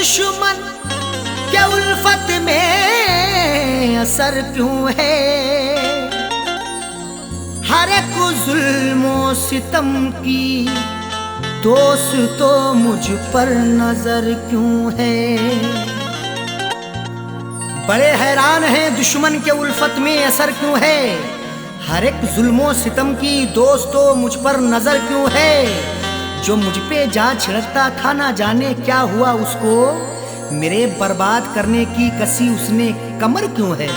दुश्मन के उल्फत में असर क्यों है, हर एक जुल्मो सितम की दोस्त तो मुझ पर नजर क्यों है। बड़े हैरान हैं दुश्मन के उल्फत में असर क्यों है, हर एक जुल्मो सितम की दोस्त तो मुझ पर नजर क्यों है। जो मुझ पे जा छिड़कता था ना जाने क्या हुआ उसको, मेरे बर्बाद करने की कसी उसने कमर क्यों है।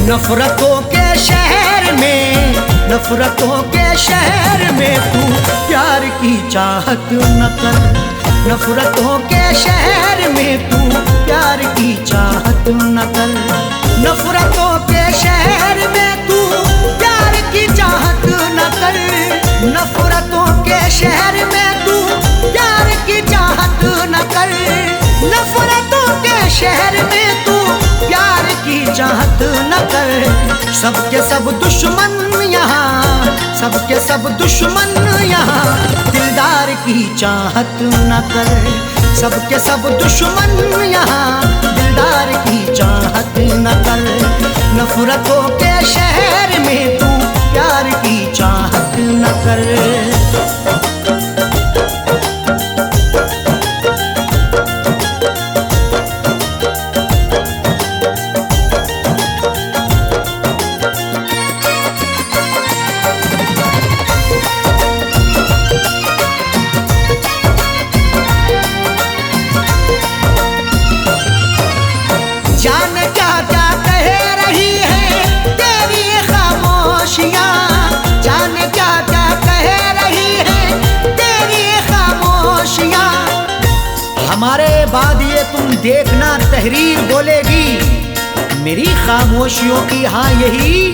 नफरतों के शहर में, नफरतों के शहर में तू प्यार की चाहत न कर। नफरतों के शहर में तू प्यार की चाहत न कर। नफरतों के शहर में तू प्यार की चाहत न कर। नफरतों के शहर में तू प्यार की चाहत न कर। नफरतों के शहर में तू प्यार की चाहत न कर। सबके सब दुश्मन यहाँ, सबके सब दुश्मन यहाँ दिलदार की चाहत न कर। सबके सब दुश्मन यहाँ दिलदार की चाहत न कर। नफरतों के शहर में तू प्यार की चाहत न कर। जाने क्या क्या कह रही है तेरी खामोशियाँ, जाने क्या क्या कह रही है तेरी खामोशियाँ। हमारे बाद ये तुम देखना तहरीर बोलेगी, मेरी खामोशियों की हाँ यही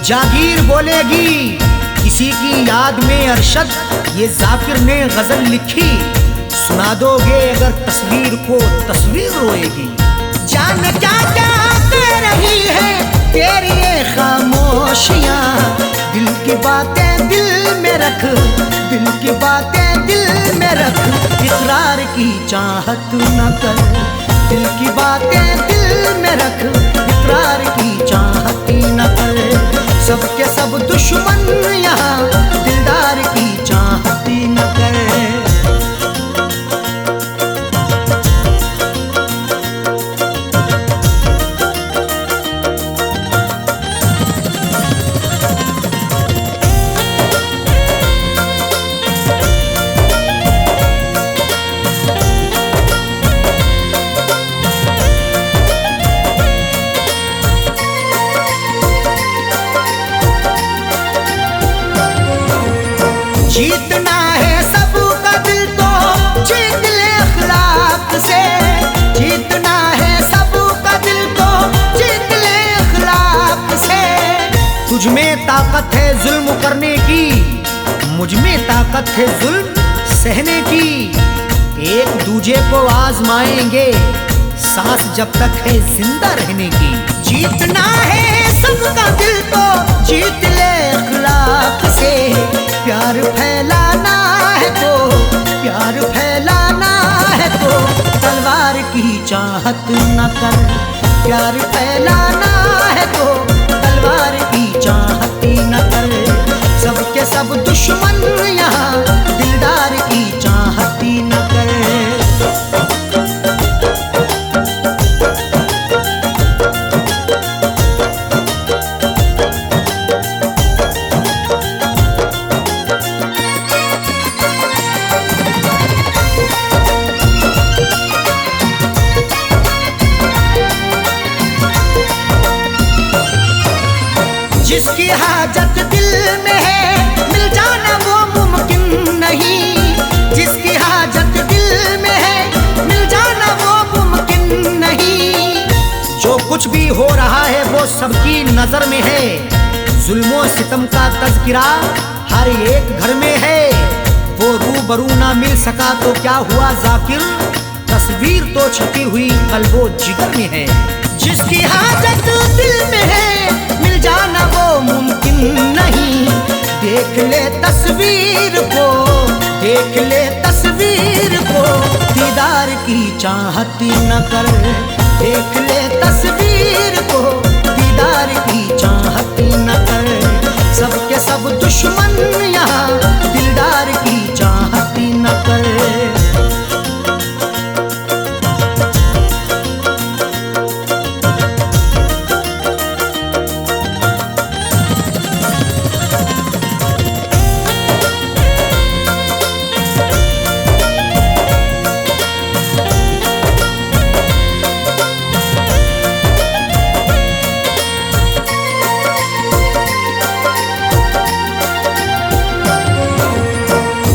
जागीर बोलेगी। किसी की याद में अरशद ये जाकिर ने गजल लिखी, सुना दोगे अगर तस्वीर को तस्वीर रोएगी। जाने क्या क्या कह रही है तेरी ये खामोशियाँ, दिल की बातें दिल में रख, दिल की बातें दिल में रख। इकरार की चाहत न कर, दिल की बातें दिल में रख। इकरार की चाहत न कर। सबके सब दुश्मन यहाँ दिलदार की चाहत न कर। जीतना है सबका दिल तो जीत ले अखलाक से। जीतना है सबका दिल तो जीत ले अखलाक से। तुझ में ताकत है जुल्म करने की, मुझ में ताकत है जुल्म सहने की। एक दूजे को आजमाएंगे सांस जब तक है जिंदा रहने की। जीतना है सबका दिल तो जीत ले अखलाक से। प्यार फैलाना है तो, प्यार फैलाना है तो तलवार की चाहत न कर। प्यार फैलाना है तो तलवार की चाहत न कर। सबके सब दुश्मन यहाँ दिलदार की चाहत न कर। जिसकी हाजत दिल में है मिल जाना वो मुमकिन नहीं। जिसकी हाजत दिल में है मिल जाना वो मुमकिन सबकी नजर में है, जुल्मो सितम का तज़किरा हर एक घर में है। वो रूबरू ना मिल सका तो क्या हुआ जाकिर, तस्वीर तो छपी हुई कल्बो जिगर में है। जिसकी हाजत दिल में है मिल जाना वो मुमकिन नहीं, देख ले तस्वीर को, देख ले तस्वीर को, दीदार की चाहत न कर। देख ले तस्वीर को, दीदार की चाहत न कर। सबके सब दुश्मन यहाँ, दिलदार की चाहत न कर।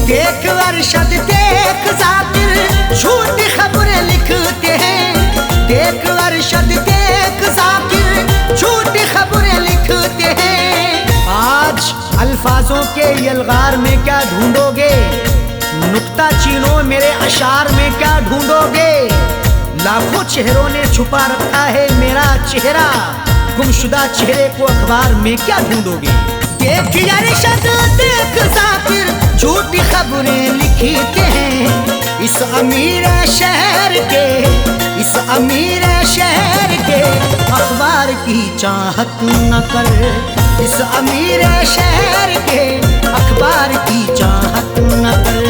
देख अरशद देख जाकिर झूठी खबरें लिखते हैं। देख अरशद देख जाकिर झूठी खबरें लिखते हैं। आज अल्फाजों के यलगार में क्या ढूंढोगे, नुक्ता चीनो मेरे अशार में क्या ढूंढोगे। लाखों चेहरों ने छुपा रखा है मेरा चेहरा, गुमशुदा चेहरे को अखबार में क्या ढूंढोगे। देख अरशद देख जाकिर झूठी खबरें लिखते हैं। इस अमीर शहर के, इस अमीर शहर के अखबार की चाहत न कर। इस अमीर शहर के अखबार की चाहत न कर।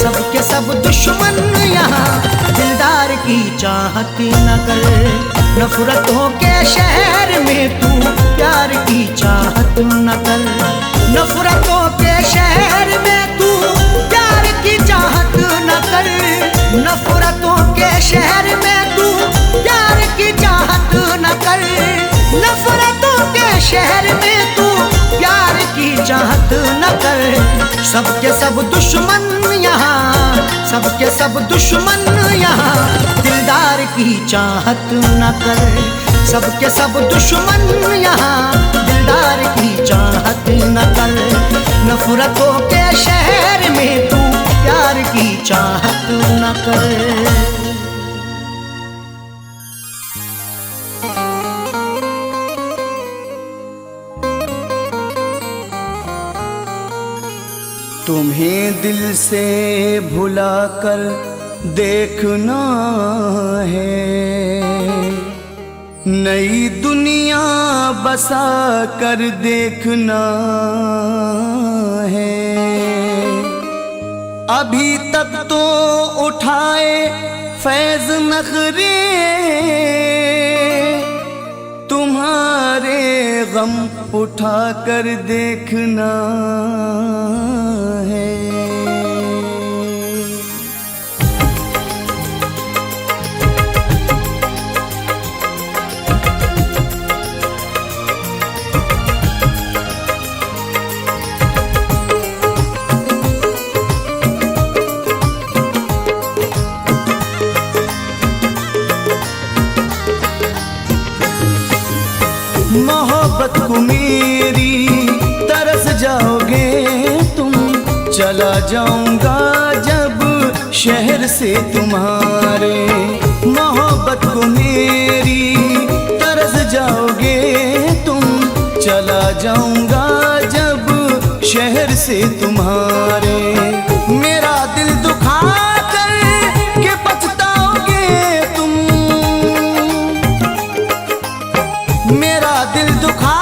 सबके सब दुश्मन यहाँ, दिलदार की चाहत न कर। नफरतों के शहर में तू प्यार की चाहत न कर। नफरतों के शहर में तू प्यार की चाहत न कर। नफरतों के शहर में तू प्यार की चाहत न कर। नफरतों के शहर में तू प्यार की चाहत न कर। सबके सब दुश्मन यहाँ, सबके सब दुश्मन यहाँ, दिलदार की चाहत न कर। सबके सब दुश्मन यहाँ, दिलदार की चाहत न कर। नफरतों के शहर में तू प्यार की चाहत न कर। तुम्हें दिल से भुला कर देखना है, नई दुनिया बसा कर देखना है। अभी तक तो उठाए फैज नखरे, तुम्हारे गम उठा कर देखना है। मोहब्बत को मेरी तरस जाओगे तुम, चला जाऊंगा जब शहर से तुम्हारे। मोहब्बत को मेरी तरस जाओगे तुम, चला जाऊंगा जब शहर से तुम्हारे। मेरा दिल दुखा कर के पछताओगे तुम, मेरा दिल दुखा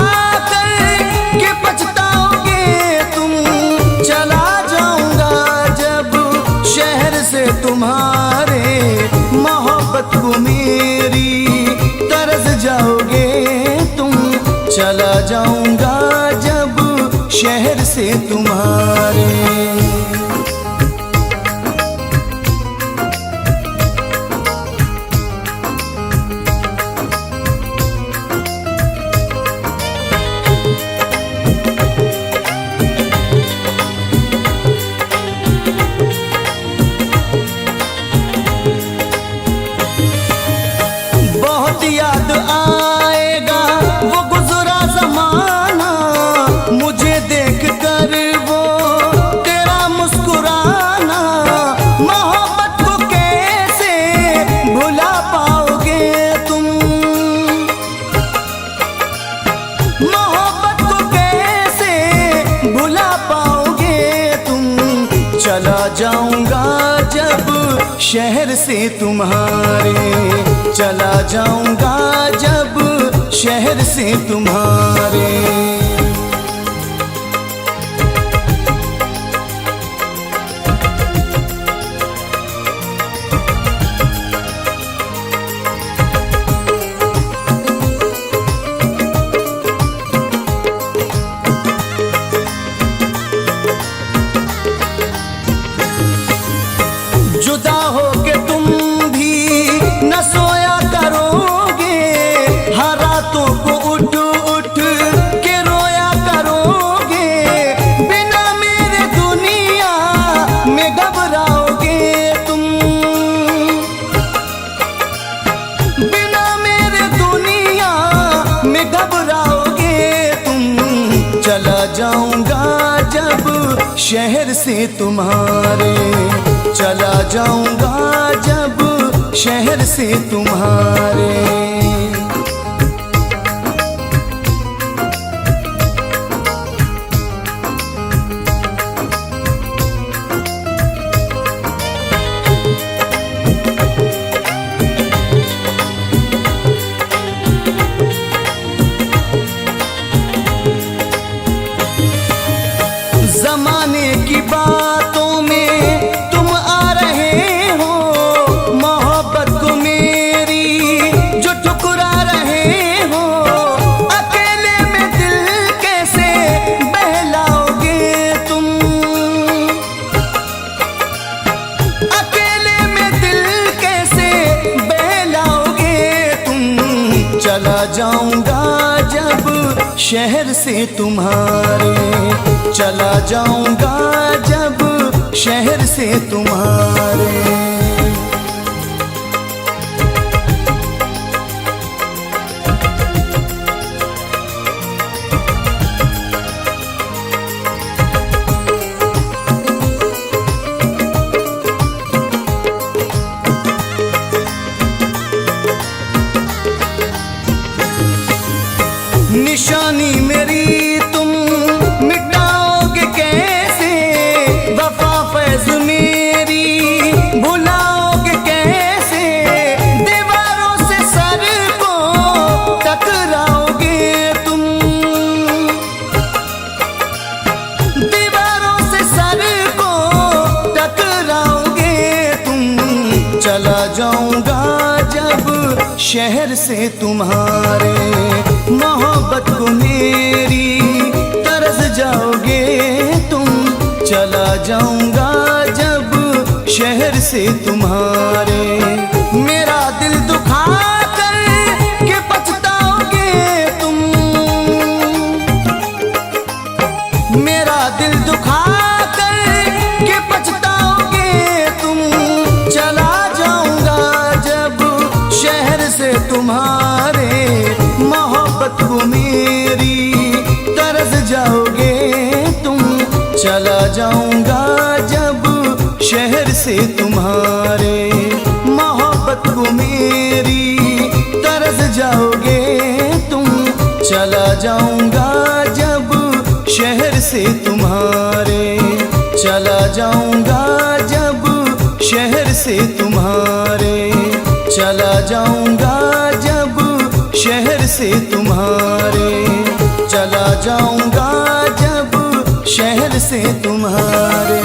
कर के पछताओगे तुम। चला जाऊंगा जब शहर से तुम्हारे। मोहब्बत को मेरी तरस जाओगे तुम, चला जाऊंगा जब शहर से तुम्हारे। बहुत याद आएगा वो शहर से तुम्हारे, चला जाऊंगा जब शहर से तुम्हारे। जुदा हो के तुम भी न सोया करोगे, हर रातों को उठ उठ के रोया करोगे। बिना मेरे दुनिया में घबराओगे तुम, बिना मेरे दुनिया में घबराओगे तुम। चला जाऊंगा जब शहर से तुम्हारे, चला जाऊंगा जब शहर से तुम्हारे। जमाने की बातों में तुम आ रहे हो, मोहब्बत को मेरी जो ठुकरा रहे हो। अकेले में दिल कैसे बहलाओगे तुम, अकेले में दिल कैसे बहलाओगे तुम। चला जाऊंगा जब शहर से तुम्हारे, चला जाऊंगा जब शहर से तुम्हारे। निशानी मेरी तुम मिटाओगे कैसे, वफा फैज़ मेरी भुलाओगे कैसे। दीवारों से सर को टकराओगे तुम, दीवारों से सर को टकराओगे तुम। चला जाऊंगा जब शहर से तुम्हारे, मोहब्बत को मेरी तरस जाओगे तुम। चला जाऊंगा जब शहर से तुम्हारे। मेरा दिल दुखा कर के पछताओगे तुम, मेरा दिल दुखा कर के पछताओगे तुम। चला जाऊंगा जब शहर से तुम्हारे, मोहब्बत को मेरी तरस जाओगे तुम। चला जाऊंगा जब शहर से तुम्हारे, मोहब्बत को मेरी तरस जाओगे तुम। चला जाऊंगा जब शहर से तुम्हारे, चला जाऊंगा जब शहर से तुम्हारे। चला जाऊंगा जब शहर से तुम्हारे, चला जाऊंगा जब शहर से तुम्हारे।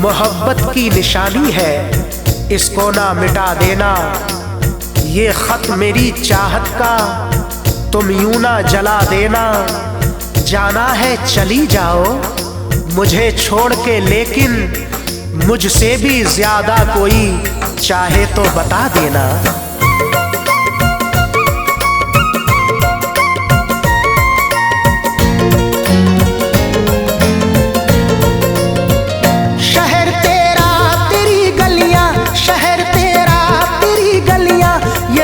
मोहब्बत की निशानी है, इसको ना मिटा देना। ये खत मेरी चाहत का, तुम यूं ना जला देना। जाना है चली जाओ मुझे छोड़ के, लेकिन मुझसे भी ज्यादा कोई चाहे तो बता देना।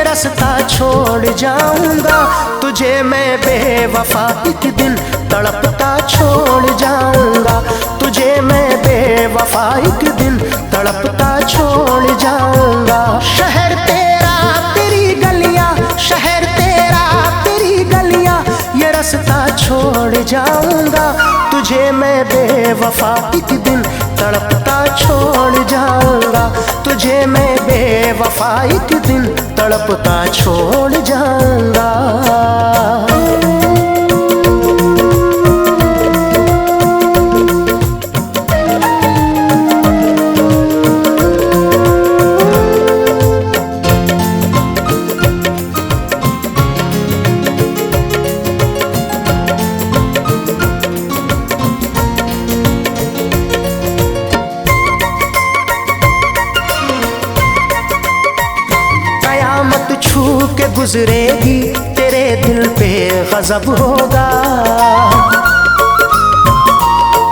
रास्ता छोड़ जाऊंगा, तुझे मैं बेवफा एक दिन तड़पता छोड़ जाऊंगा, तुझे मैं बेवफा एक दिन तड़पता छोड़ जाऊंगा। शहर तेरा तेरी गलियां, शहर तेरा तेरी गलियां, ये रास्ता छोड़ जाऊंगा, तुझे मैं बेवफा एक दिन तड़पता छोड़ जाऊंगा, तुझे मैं बेवफा एक दिन तड़पता छोड़ जाऊंगा। के गुजरेगी तेरे दिल पे गजब होगा,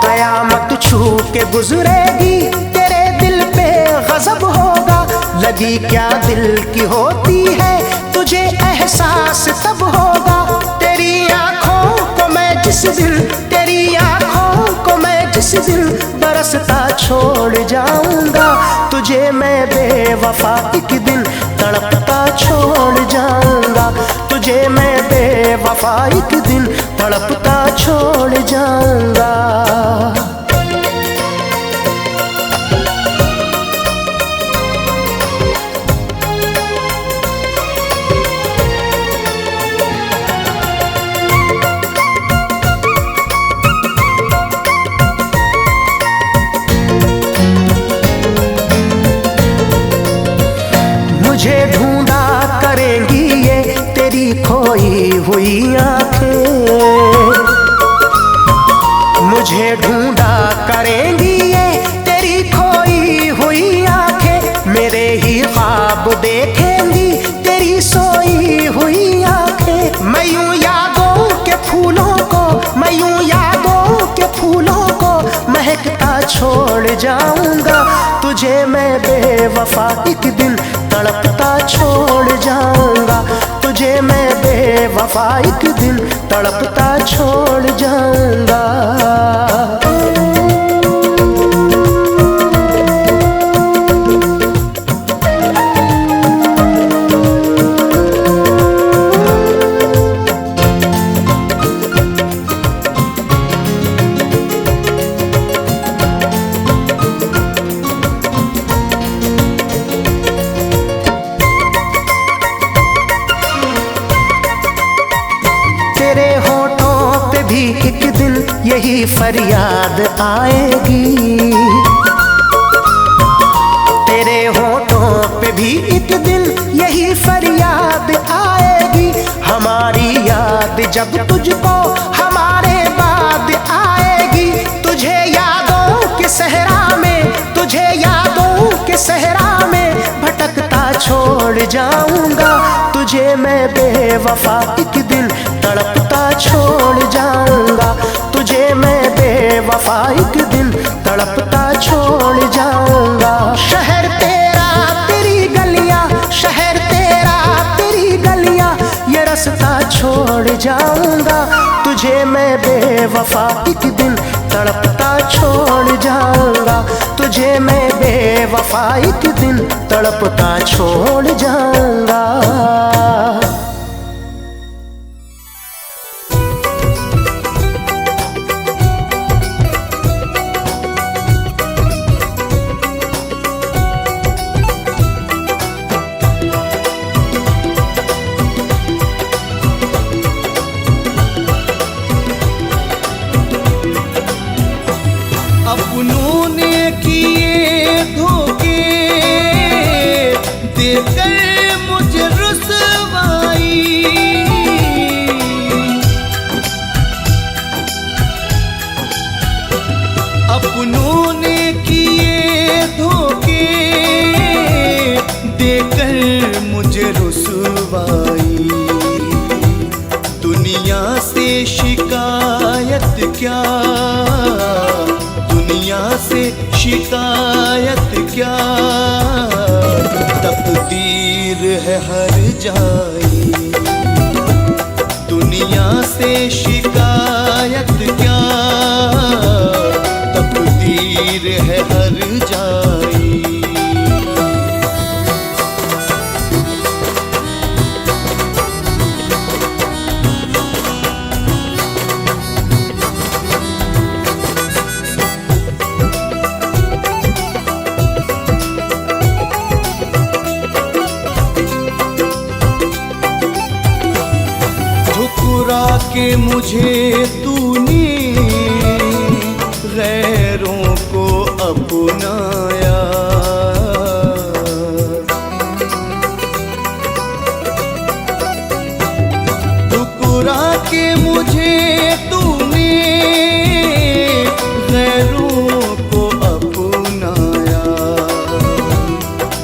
कयामत छू के गुजरेगी तेरे दिल पे गजब होगा। लगी क्या दिल की होती है तुझे एहसास तब होगा, तेरी आंखों को मैं जिस दिल, तेरी आंखों को मैं जिस दिल बरसता छोड़ जाऊंगा, तुझे मैं बेवफा एक दिन तड़पता छोड़ जाऊंगा, तुझे मैं बेवफा एक दिन तड़पता छोड़ जाऊंगा। मुझे ढूंढा करेंगी ये तेरी खोई हुई आंखें, मुझे ढूंढा करेंगी ये तेरी खोई हुई आंखें, मेरे ही ख्वाब देखेंगी तेरी सोई हुई आंखें। मैं यूं यादों के फूलों को, मैं यूं यादों के फूलों को महकता छोड़ जाऊंगा, तुझे मैं बेवफा एक दिन तड़पता छोड़ जाऊंगा, तुझे मैं बेवफा एक दिन तड़पता छोड़ जाऊंगा। तेरे होठों पे भी एक दिन यही फरियाद आएगी, तेरे होठों पे भी एक दिन यही फरियाद आएगी, हमारी याद जब तुझको हमारे बाद आएगी, तुझे यादों के सहरा में, तुझे यादों के सहरा में भटकता छोड़ जाऊंगा, तुझे मैं बेवफा एक दिन तड़पता छोड़ जाऊंगा, तुझे मैं बेवफा एक दिन तड़पता छोड़ जाऊंगा। शहर तेरा तेरी गलियां, शहर तेरा तेरी गलियां, ये रास्ता छोड़ जाऊंगा, तुझे मैं बेवफा एक दिन तड़पता छोड़ जाऊंगा, तुझे मैं बेवफा एक दिन तड़पता छोड़ जाऊंगा। अपनों ने किए धोखे देकर मुझे रुसवाई, अपनों ने किए धोखे देकर मुझे रुसवाई, दुनिया से शिकायत क्या, दुनिया से शिकायत क्या, तकदीर है हर जाई, दुनिया से शिकायत क्या, तकदीर है हर जाई। ठुकरा के मुझे तूने गैरों को अपनाया, ठुकरा के मुझे तूने गैरों को अपनाया।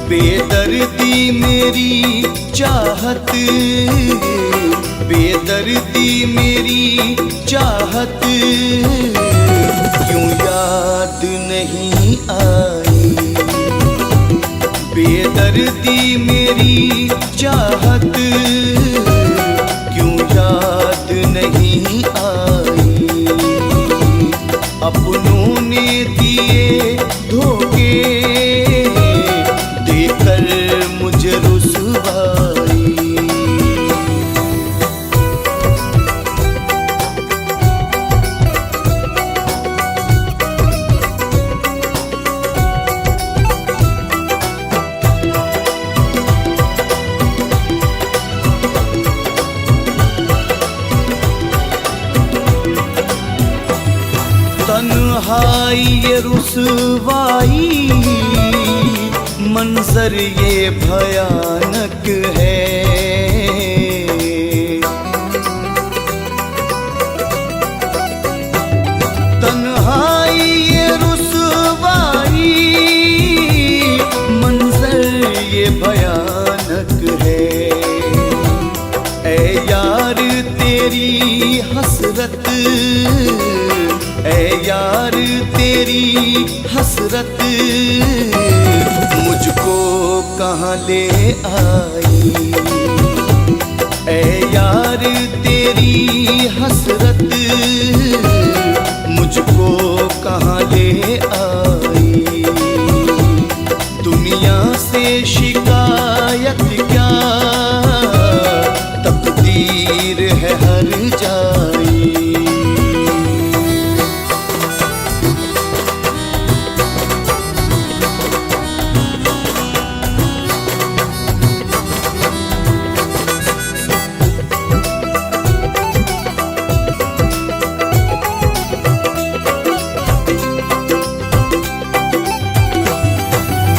बेदर्दी मेरी चाहत, बेदर्दी मेरी चाहत क्यों याद नहीं आई। बेदर्दी मेरी चाहत क्यों याद नहीं आई। अपनों ने दिए धोखे देकर मुझे रुसवाई। तन्हाई ये रुसवाई, मंजर ये भयानक है। तन्हाई ये रुसवाई, मंजर ये भयानक है। ऐ यार तेरी हसरत, ऐ यार तेरी हसरत मुझको कहाँ ले आई। ऐ यार तेरी हसरत मुझको कहाँ ले आई। दुनिया से शिकायत क्या, तकदीर है हर जाई।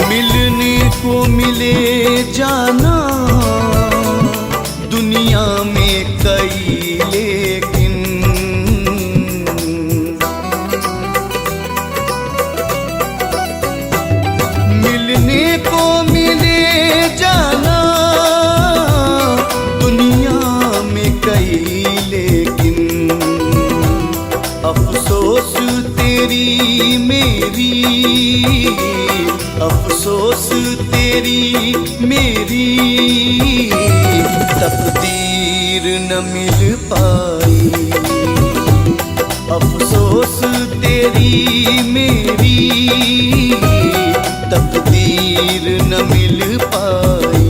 मिलने को मिले जाना दुनिया में कई, लेकिन मिलने को मिले जाना दुनिया में कई, लेकिन अफसोस तेरी मेरी, अफसोस तेरी मेरी तकदीर न मिल पाई। अफसोस तेरी मेरी तकदीर न मिल पाई।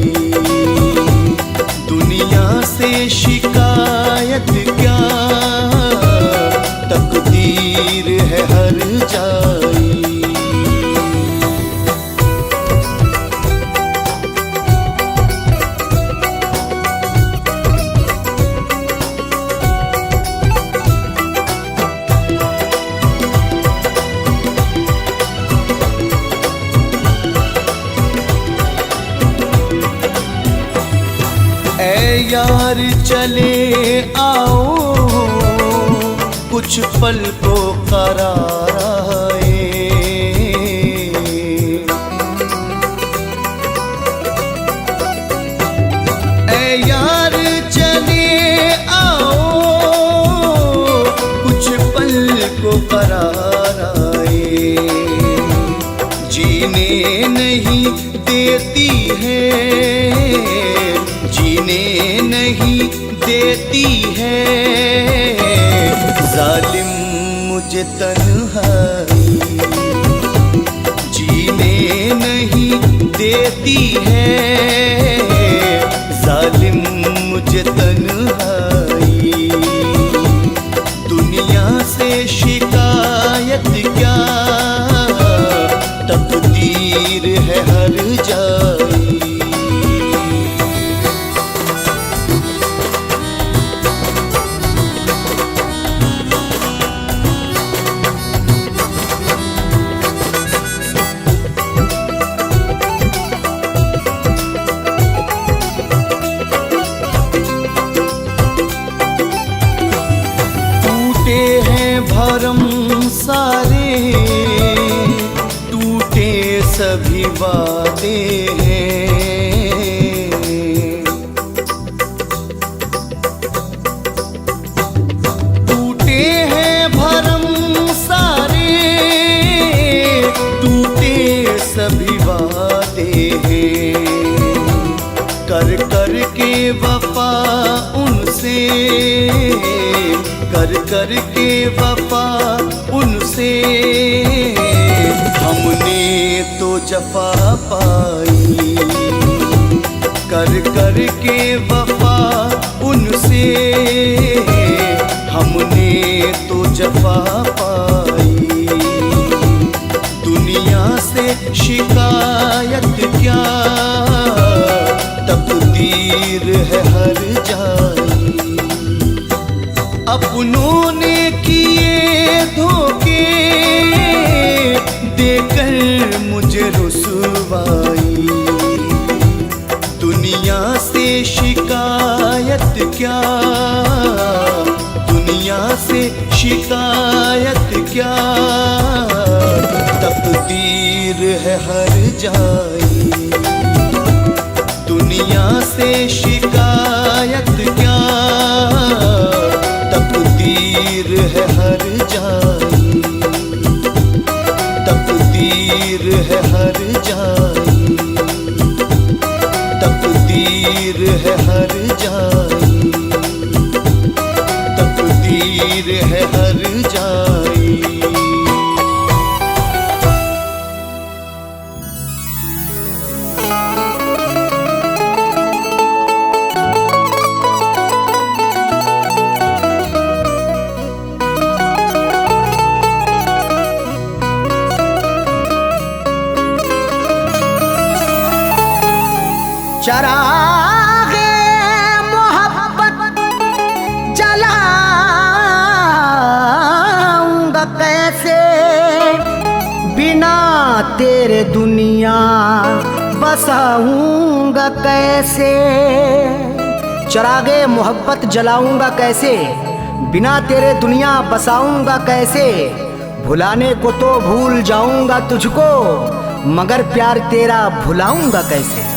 दुनिया से शिकायत क्या, तकदीर है हर जाई। यार चले आओ कुछ पल को करार आए। ऐ यार चले आओ कुछ पल को करार आए। जीने नहीं देती है, जीने नहीं नहीं देती है, जालिम मुझे तन्हाई जीने नहीं देती है, जालिम मुझे तन्हाई। दुनिया से शिकायत क्या, तकदीर है हर जाई। टूटे हैं भरम सारे, टूटे सभी वादे हैं। टूटे हैं भरम सारे, टूटे सभी वादे हैं। कर कर के वफा उनसे, कर कर के वफा उनसे, हमने तो जफा पाई। कर कर के वफा उनसे, हमने तो जफा पाई। दुनिया से शिकायत क्या, तकदीर है हर जाई। अपनों ने किए धोखे, देकर मुझे रुसवाई। दुनिया से शिकायत क्या, दुनिया से शिकायत क्या, तकदीर है हर जाई। दुनिया से शिकायत क्या, तकदीर है हर जाई। तकदीर है हर जाई। तकदीर है हर जाई। तकदीर है हर जाई। चरागे मोहब्बत जलाऊंगा कैसे, बिना तेरे दुनिया बसाऊंगा कैसे। चरागे मोहब्बत जलाऊंगा कैसे, बिना तेरे दुनिया बसाऊंगा कैसे। भुलाने को तो भूल जाऊंगा तुझको, मगर प्यार तेरा भुलाऊंगा कैसे।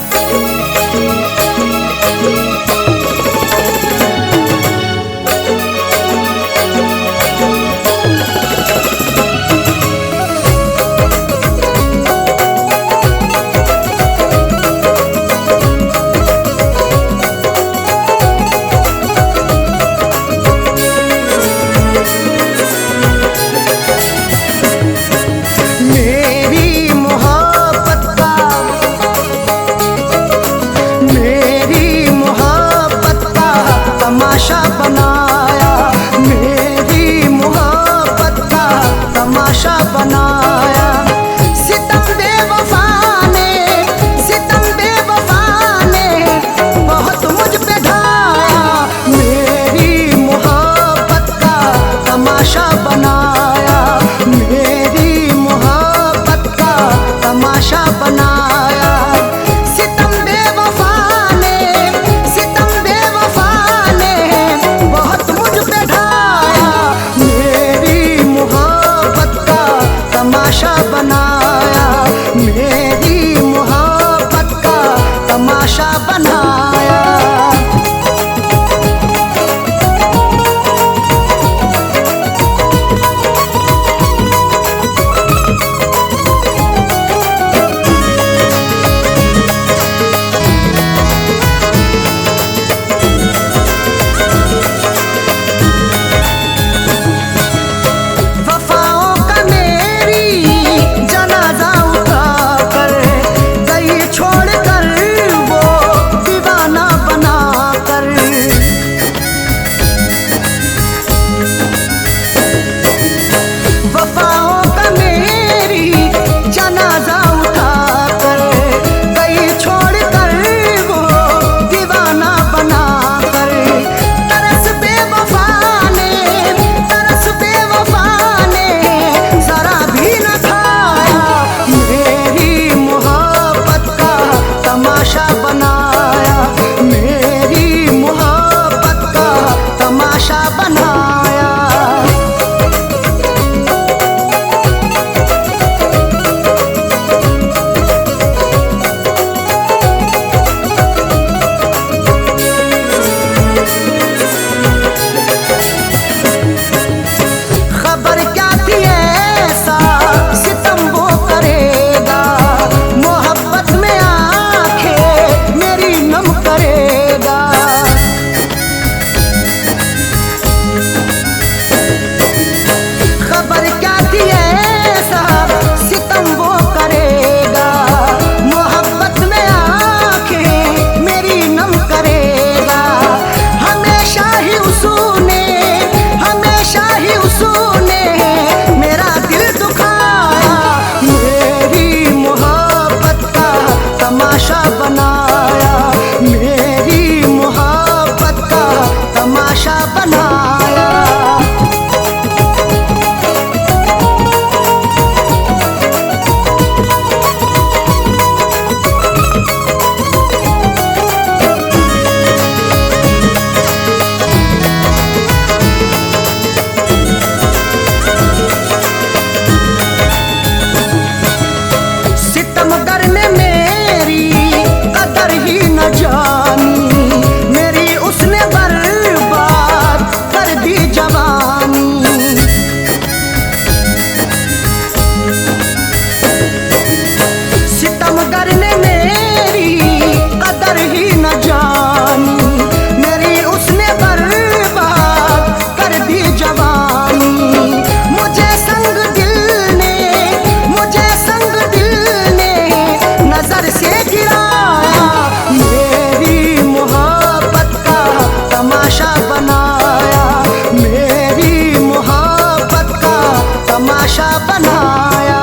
बनाया।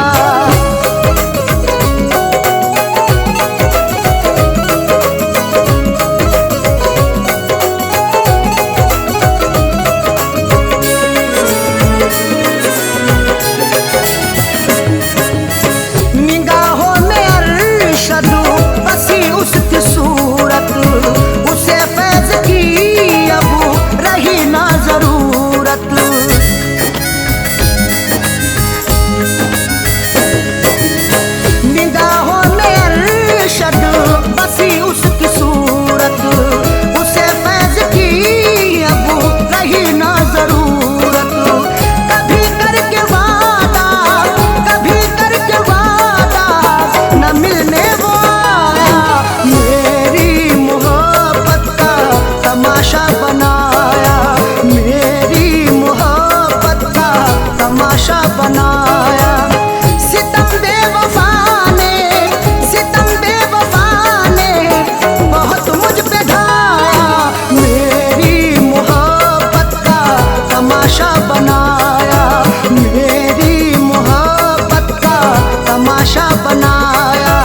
निगाहों में अरशद बसी उसकी सूरत, उसे फैज़ की अब रही ना जरूरत। निगाहों में अरशद बसी उसकी सूरत, उसे फैज़ की अब रही ना जरूरत। कभी करके वादा, कभी करके वादा, न मिलने वो आया। मेरी मोहब्बत का तमाशा बनाया, मेरी मोहब्बत का तमाशा बनाया। सितम बेवफा ने, सितम बेवफा ने बहुत मुझ पे ढाया। मेरी मोहब्बत का तमाशा बनाया, मेरी मोहब्बत का तमाशा बनाया।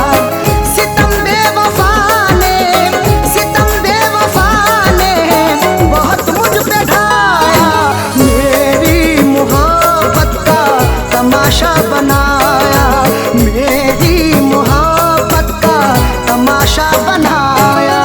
सितम बेवफा ने, सितम बेवफा ने बहुत मुझ पे ढाया। मेरी मोहब्बत का तमाशा बनाया, मेरी मोहब्बत का तमाशा बनाया।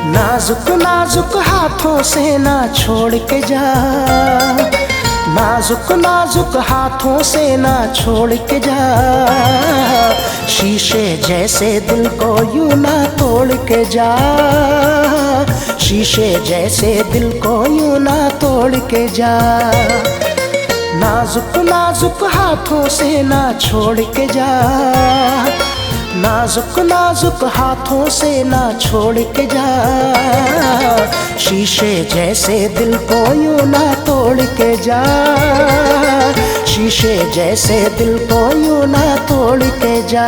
नाजुक नाजुक हाथों से ना छोड़ के जा, नाजुक नाजुक हाथों से ना छोड़ के जा। शीशे जैसे दिल को यूं ना तोड़ के जा, शीशे जैसे दिल को यूं ना तोड़ के जा। नाजुक नाजुक हाथों से ना छोड़ के जा, नाजुक नाजुक हाथों से ना छोड़ के जा। शीशे जैसे दिल को यूं ना तोड़ के जा, शीशे जैसे दिल को यूं ना तोड़ के जा।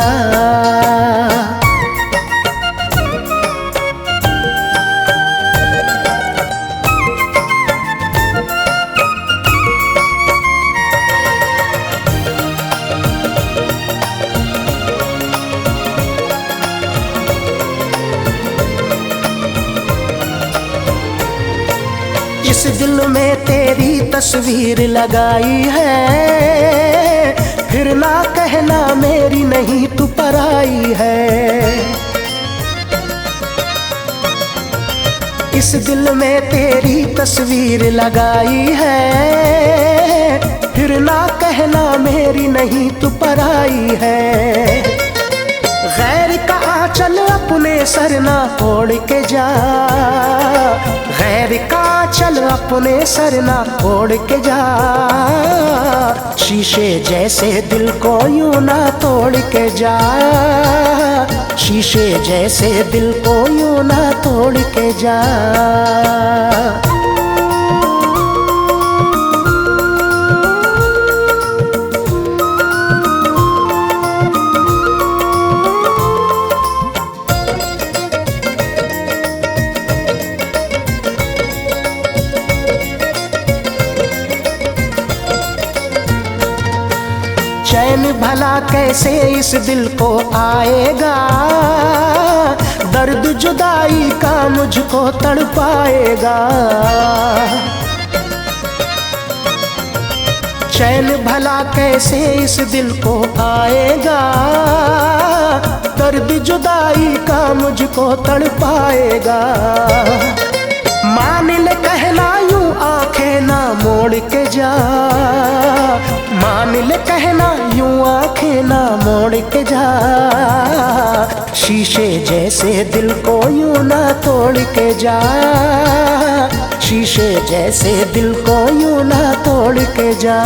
इस दिल में तेरी तस्वीर लगाई है, फिर ना कहना मेरी नहीं तू पराई है। इस दिल में तेरी तस्वीर लगाई है, फिर ना कहना मेरी नहीं तू पराई है। गैर का आंचल अपने सर ना ओढ़ के जा, गैर का आंचल अपने सर ना ओढ़ के जा। शीशे जैसे दिल को यूं ना तोड़ के जा, शीशे जैसे दिल को यूं ना तोड़ के जा। चैन भला कैसे इस दिल को आएगा, दर्द जुदाई का मुझको तड़पाएगा। चैन भला कैसे इस दिल को आएगा, दर्द जुदाई का मुझको तड़पाएगा। मान ले कहना यूं आंखें ना मोड़ के जा, मान ले कहना यूं आंखें ना मोड़ के जा। शीशे जैसे दिल को यूं ना तोड़ के जा, शीशे जैसे दिल को यूं ना तोड़ के जा।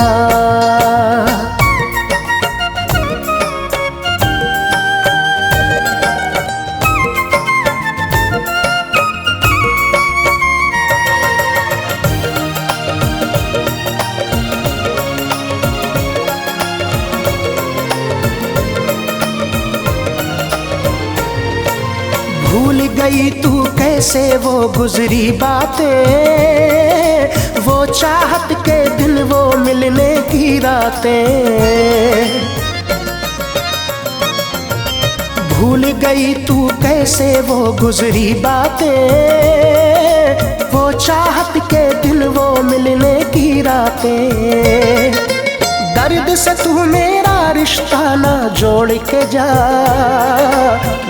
भूल गई तू कैसे वो गुजरी बातें, वो चाहत के दिन, वो मिलने की रातें। भूल गई तू कैसे वो गुजरी बातें, वो चाहत के दिन, वो मिलने की रातें। दर्द से तू मेरा रिश्ता ना जोड़ के जा,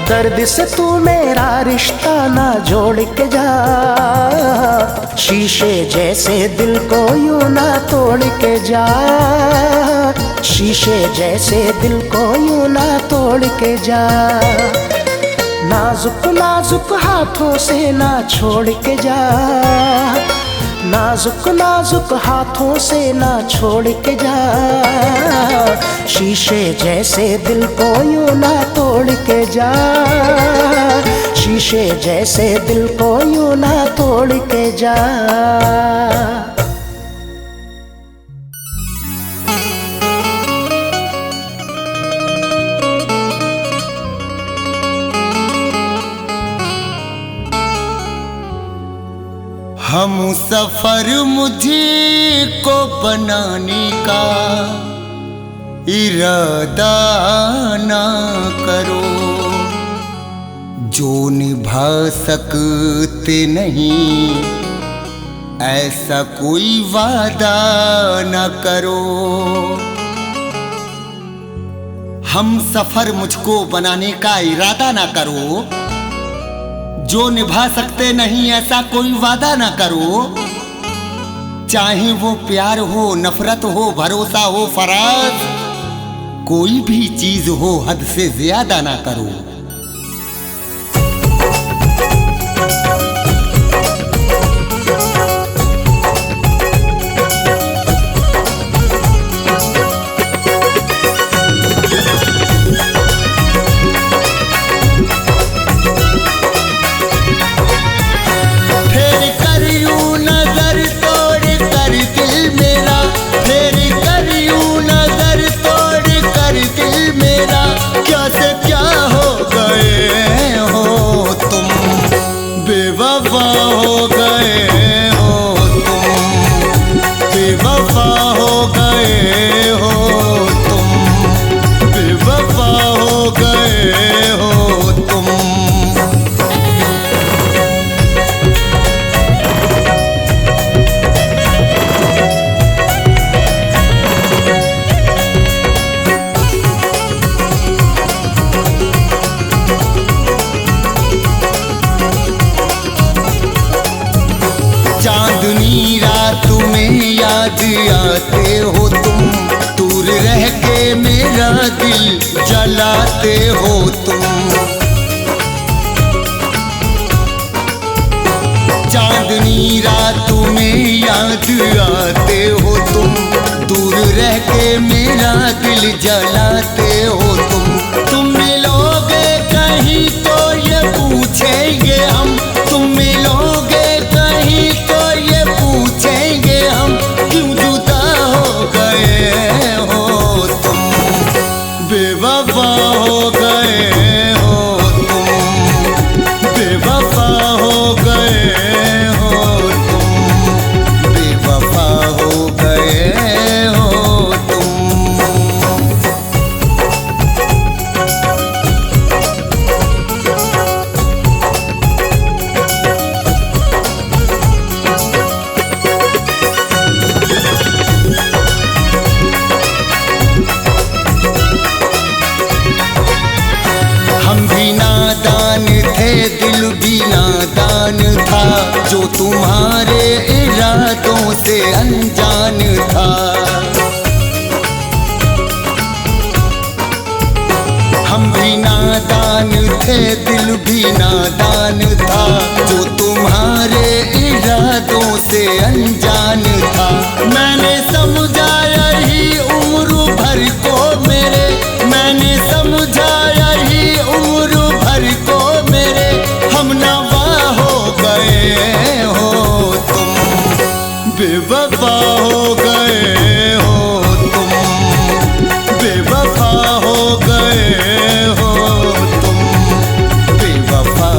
दर्द से तू मेरा रिश्ता ना जोड़ के जा। शीशे जैसे दिल को यूं ना तोड़ के जा, शीशे जैसे दिल को यूं ना तोड़ के जा। नाजुक नाजुक हाथों से ना छोड़ के जा, नाजुक नाजुक हाथों से ना छोड़ के जा। शीशे जैसे दिल को यूं ना तोड़ के जा, शीशे जैसे दिल को यूं ना तोड़ के जा। हम सफर मुझे को बनाने का इरादा ना करो, जो निभा सकते नहीं ऐसा कोई वादा ना करो। हम सफर मुझको बनाने का इरादा ना करो, जो निभा सकते नहीं ऐसा कोई वादा ना करो। चाहे वो प्यार हो, नफरत हो, भरोसा हो, फराज, कोई भी चीज हो हद से ज्यादा ना करो। बेवफा हो गए हो तुम, बेवफा हो गए हो तुम, बेवफा हो गए हो तुम। चांदनी रात में याद आते हो तुम, दूर रह के मेरा दिल जलाते हो तुम। चांदनी रात में याद आते हो तुम, दूर रह के मेरा दिल जलाते हो तुम। तुम मिलोगे कहीं तो ये पूछेंगे हम, तुम मिलोगे कहीं तो ये पूछेंगे हम, क्यों जुदा हो गए हो तुम, बेवफा हो गए हो तुम, बेवफा हो गए हो तुम, बेवफा हो गए हो तुम। हम भी नादान थे, दिल भी नादान था, जो तुम्हारे इरादों से अनजान था। हम भी नादान थे, दिल भी नादान था, जो तुम्हारे इरादों से अनजान था। मैंने समझा यही उम्र भर को मेरे, मैंने समझा यही उम्र भर को मेरे, हम नवा हो गए हो तुम, बेवफा हो गए हो तुम, बेवफा हो गए हो तुम, बेवफा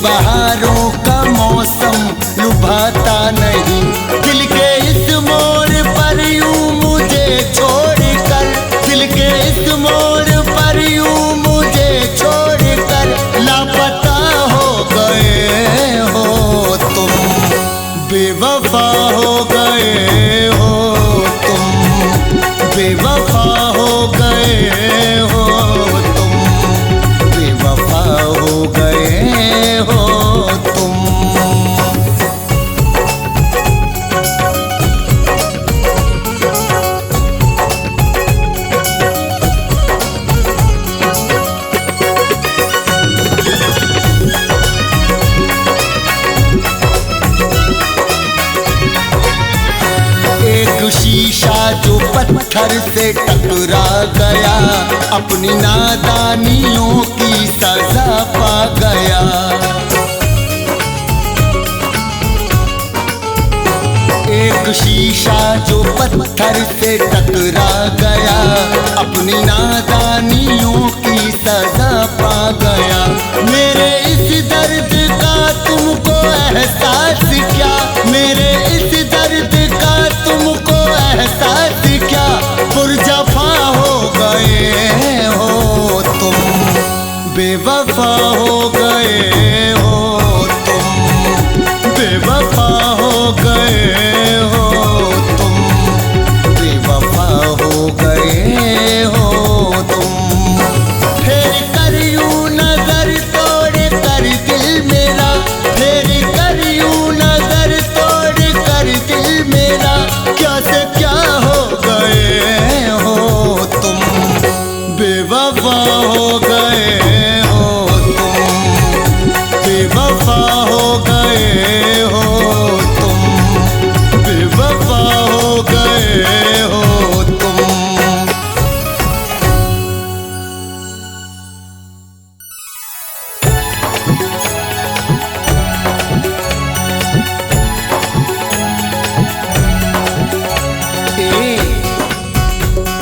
बहारों का मौसम लुभाता नहीं। दिल के इस मोड़ पर यूं मुझे छोड़कर, दिल के इस मोड़ पर यूं मुझे छोड़कर लापता हो गए हो तुम, बेवफा हो गए हो तुम, बेवफा हो गए हो तुम, बेवफा हो गए हो तुम। एक शीशा जो पत्थर से टकरा गया, अपनी नादानियों की सजा पा गया। एक शीशा जो पत्थर से टकरा गया, अपनी नादानियों की सजा पा गया। मेरे इस दर्द का तुमको एहसास क्या, मेरे इस दर्द का तुमको एहसास क्या, पुरजफा हो गए हो तुम, बेवफा हो गए हो तुम, बेवफा हो गए हो तुम, बेवफा हो गए हो तुम। फेर कर यूं नजर तोड़ कर दिल मेरा, फेर कर यूं नजर तोड़ कर दिल मेरा, क्या से क्या हो गए हो तुम, बेवफा हो गए हो तुम, बेवफा हो गए हो तुम, बेवफा हो गए हो तुम।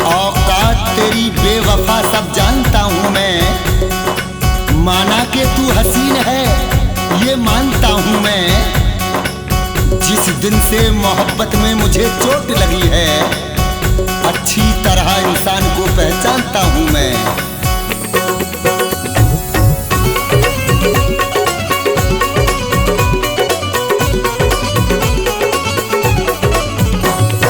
औकात तेरी बेवफा सब जानता हूँ मैं, माना कि तू हसीन है ये मानता हूँ मैं। जिस दिन से मोहब्बत में मुझे चोट लगी है, अच्छी तरह इंसान को पहचानता हूँ मैं।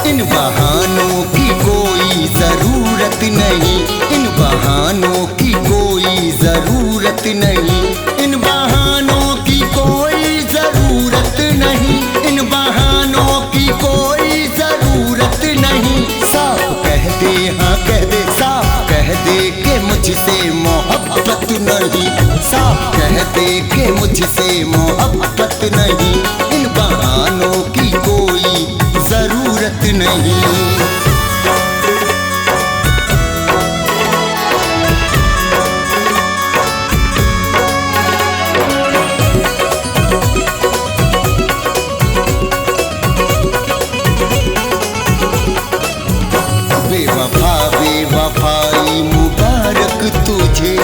इन बहानों की कोई जरूरत नहीं, इन बहानों की कोई जरूरत नहीं, इन बहानों की कोई जरूरत नहीं, इन बहानों की कोई जरूरत नहीं। साफ कह दे, हाँ कह दे, साफ कह दे कि मुझसे मोहब्बत नहीं, साफ कह दे कि मुझसे मोहब्बत नहीं। इन बहानों की कोई जरूरत नहीं। बेवफा बेवफाई मुबारक तुझे,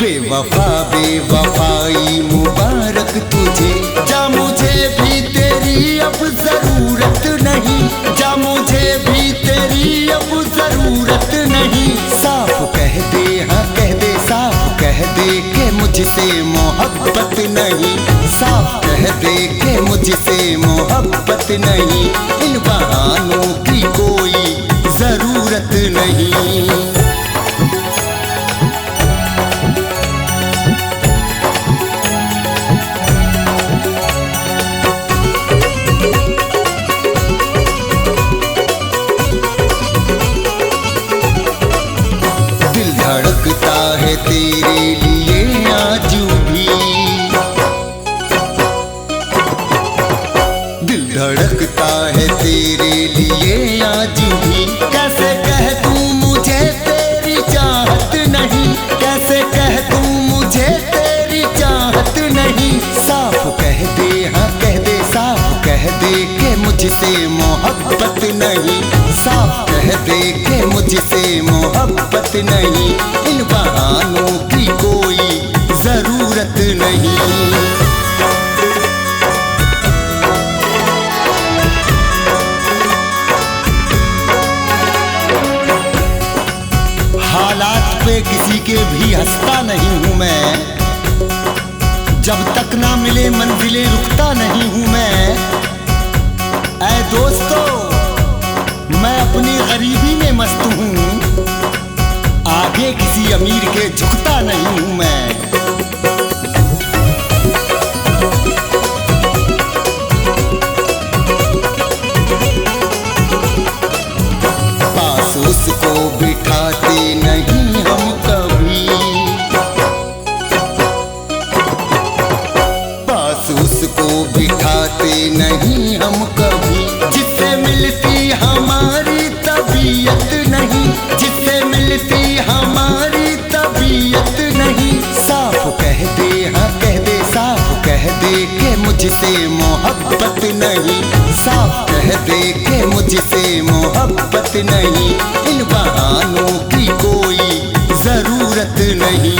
बेवफा बेवफाई मुबारक तुझे। जा मुझे भी तेरी अब जरूरत नहीं, जा मुझे भी तेरी अब जरूरत नहीं। साफ कह दे, हाँ कह दे, साफ कह दे कि मुझसे मोहब्बत नहीं, साफ कह दे कि मुझसे मोहब्बत नहीं। इन बहानों की कोई जरूरत नहीं। दिल धड़कता है तेरे लिए आज भी, दिल धड़कता है तेरे लिए आज भी। कैसे कह दूं मुझे तेरी चाहत नहीं, कैसे कह दूं मुझे तेरी चाहत नहीं। साफ कह दे, हाँ कह दे, साफ कह दे कि मुझसे मोहब्बत नहीं, साफ कह दे कि मुझसे मोहब्बत नहीं। इन बहानों लिए भी हंसता नहीं हूँ मैं, जब तक ना मिले मंजिलें रुकता नहीं हूँ मैं। ऐ दोस्तों, मैं अपनी गरीबी में मस्त हूँ, आगे किसी अमीर के झुकता नहीं हूँ मैं। पास उसको बिठाते नहीं हम कभी, पास उसको बिठाते नहीं हम कभी, जिससे मिलती हमारी तबीयत नहीं, जिससे मिलती हमारी तबीयत नहीं। साफ कह दे, हाँ कह दे, साफ कह दे कि मुझसे मोहब्बत नहीं, साफ कह दे कि मुझसे मोहब्बत नहीं। इन बहानों की कोई जरूरत नहीं।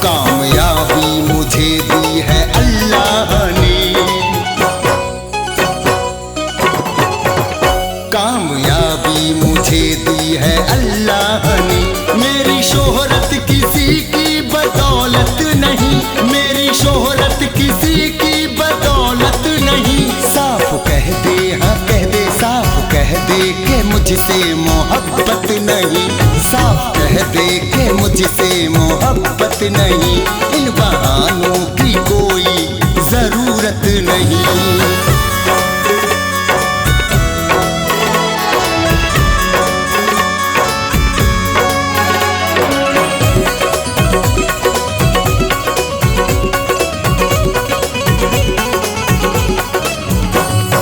कामयाबी मुझे दी है अल्लाह ने, कामयाबी मुझे दी है अल्लाह ने। मेरी शोहरत किसी की बदौलत नहीं, मेरी शोहरत किसी की बदौलत नहीं। साफ कह दे, हाँ कह दे, साफ कह दे कि मुझसे मोहब्बत नहीं, साफ कह दे कि मुझसे मोहब्बत नहीं। इन बहानों की कोई जरूरत नहीं।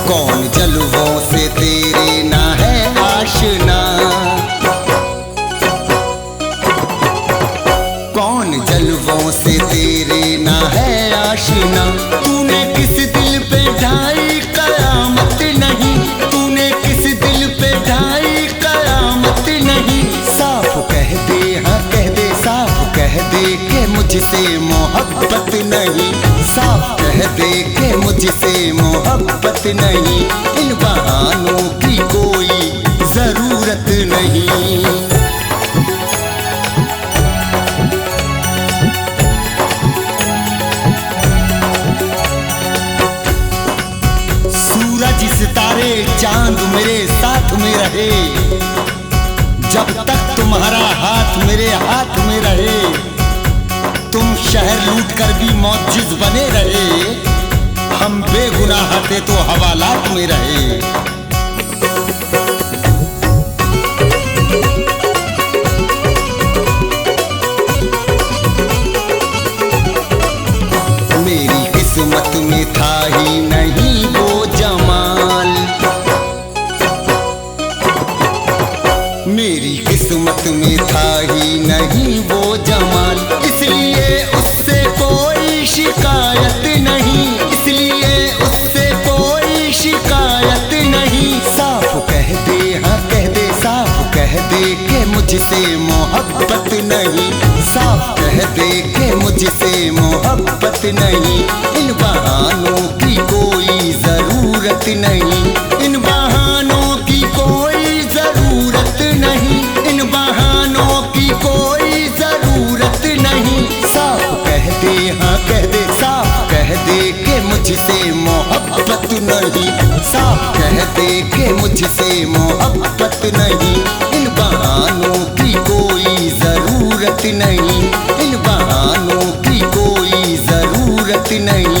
कौन जलवों से तेरे ना है आशना, कौन जलवों से तेरे ना है आशना। तूने किस दिल पे ढाई कयामत नहीं, तूने किस दिल पे ढाई कयामत नहीं। साफ कह दे, हाँ कह दे, साफ कह दे कि मुझसे मोहब्बत नहीं, साफ कह दे कि मुझसे मोहब्बत नहीं। इन बहानों की कोई जरूरत नहीं। सूरज सितारे चांद मेरे साथ में रहे, जब तक तुम्हारा हाथ मेरे हाथ में रहे। तुम शहर लूट कर भी मौजिज़ बने रहे, हम बेगुनाह थे तो हवालात में रहे। मेरी किस्मत में था ही नहीं वो जमाल, मेरी किस्मत में था ही नहीं वो जमाल। इसलिए उससे कोई शिकायत नहीं, इसलिए उससे कोई शिकायत नहीं। साफ कह दे, हाँ कह दे, साफ कह दे कि मुझसे मोहब्बत नहीं, साफ कह दे कि मुझसे मोहब्बत नहीं। इन बहानों की कोई जरूरत नहीं, इन बहानों की कोई जरूरत नहीं, इन बहानों की कोई जरूरत नहीं। साफ कह दे, हाँ कह दे, साफ कह दे कि मुझसे मोहब्बत नहीं, साफ कह दे कि मुझसे मोहब्बत नहीं। इन बहानों की कोई जरूरत नहीं, इन बहानों की कोई जरूरत नहीं।